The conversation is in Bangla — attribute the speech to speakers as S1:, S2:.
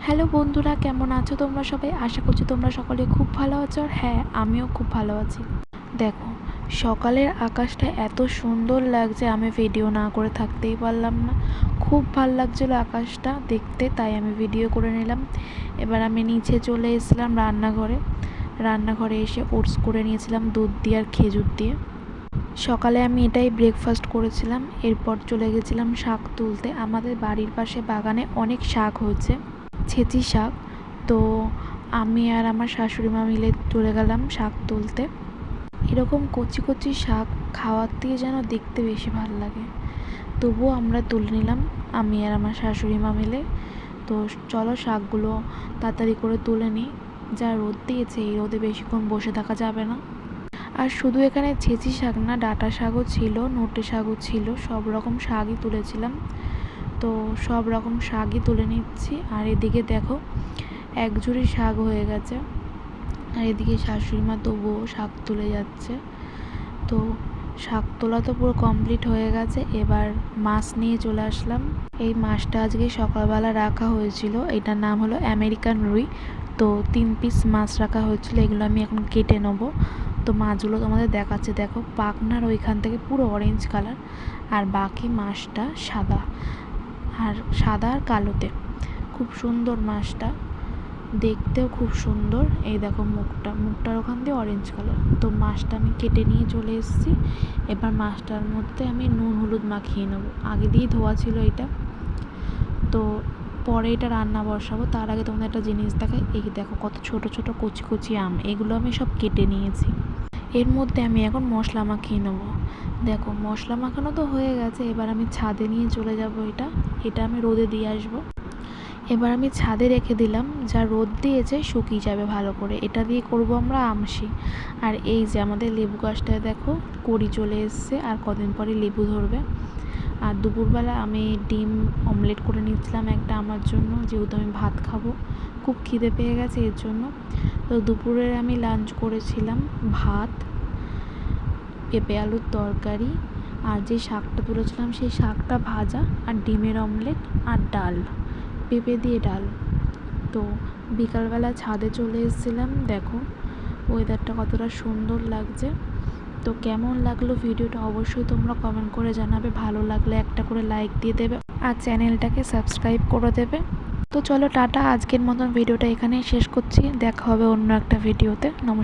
S1: হ্যালো বন্ধুরা, কেমন আছো তোমরা সবাই? আশা করছি তোমরা সকলে খুব ভালো আছো। আর হ্যাঁ, আমিও খুব ভালো আছি। দেখো, সকালের আকাশটা এত সুন্দর লাগছে, আমি ভিডিও না করে থাকতেই পারলাম না। খুব ভাল লাগছিল আকাশটা দেখতে, তাই আমি ভিডিও করে নিলাম। এবার আমি নিচে চলে এসেছিলাম রান্নাঘরে এসে ওটস করে নিয়েছিলাম দুধ দিয়ে আর খেজুর দিয়ে। সকালে আমি এটাই ব্রেকফাস্ট করেছিলাম। এরপর চলে গেছিলাম শাক তুলতে। আমাদের বাড়ির পাশে বাগানে অনেক শাক হয়েছে, ছেঁচি শাক। তো আমি আর আমার শাশুড়ি মা মিলে চলে গেলাম শাক তুলতে। এরকম কচি কচি শাক খাওয়ার থেকে যেন দেখতে বেশি ভালো লাগে। তবুও আমরা তুলে নিলাম, আমি আর আমার শাশুড়ি মা মিলে। তো চলো শাকগুলো তাড়াতাড়ি করে তুলে নিই। যা রোদ দিয়েছে, এই রোদে বেশিক্ষণ বসে থাকা যাবে না। আর শুধু এখানে ছেঁচি শাক না, ডাঁটা শাকও ছিল, নোটে শাকও ছিল, সব রকম শাকই তুলেছিলাম। তো সব রকম শাকই তুলে নিচ্ছি। আর এদিকে দেখো, এক ঝুড়ি শাক হয়ে গেছে। আর এদিকে শাশুড়ি মা তবুও শাক তুলে যাচ্ছে। তো শাক তোলা তো পুরো কমপ্লিট হয়ে গেছে। এবার মাছ নিয়ে চলে আসলাম। এই মাছটা আজকে সকালবেলা রাখা হয়েছিল, এটার নাম হলো আমেরিকান রুই। তো 3 পিস মাছ রাখা হয়েছিল, এগুলো আমি এখন কেটে নেবো। তো মাছগুলো তোমাদের দেখাচ্ছে, দেখো পাখনার ওইখান থেকে পুরো অরেঞ্জ কালার, আর বাকি মাছটা সাদা আর কালোতে। খুব সুন্দর মাছটা, দেখতেও খুব সুন্দর। এই দেখো মুখটার ওখান দিয়ে অরেঞ্জ কালার। তো মাছটা আমি কেটে নিয়ে চলে এসেছি। এবার মাছটার মধ্যে আমি নুন হলুদ মাখিয়ে নেবো। আগে দিয়েই ধোয়া ছিল এটা। তো পরে এটা রান্না বসাবো, তার আগে তোমাদের একটা জিনিস দেখাই। এই দেখো কত ছোট ছোট কচি কচি আম, এগুলো আমি সব কেটে নিয়েছি। এর মধ্যে আমি এখন মশলা মাখিয়ে নেবো। দেখো মশলা মাখানো তো হয়ে গেছে। এবার আমি ছাদে নিয়ে চলে যাব। এটা আমি রোদে দিয়ে আসবো। এবার আমি ছাদে রেখে দিলাম, যা রোদ দিয়েছে শুকিয়ে যাবে ভালো করে। এটা দিয়ে করব আমরা আমশি। আর এই যে আমাদের লেবু গাছটায় দেখো কড়ি চলে এসছে, আর কদিন পরে লেবু ধরবে। আর দুপুরবেলা আমি ডিম অমলেট করে নিচ্ছিলাম একটা আমার জন্য, যেহেতু আমি ভাত খাবো, খুব খিদে পেয়ে গেছে এর জন্য। তো দুপুরের আমি লাঞ্চ করেছিলাম ভাত, পেঁপে আলুর তরকারি, আর যে শাকটা তুলেছিলাম সেই শাকটা ভাজা, আর ডিমের অমলেট, আর ডাল, পেঁপে দিয়ে ডাল। তো বিকালবেলা ছাদে চলে এসেছিলাম। দেখো ওয়েদারটা কতটা সুন্দর লাগছে। তো কেমন লাগলো ভিডিওটা অবশ্যই তোমরা কমেন্ট করে জানাবে। ভালো লাগলে একটা করে লাইক দিয়ে দেবে, আর চ্যানেলটাকে সাবস্ক্রাইব করে দেবে। তো চলো টাটা, আজকের মতন ভিডিওটা এখানেই শেষ করছি। দেখা হবে অন্য একটা ভিডিওতে। নমস্কার।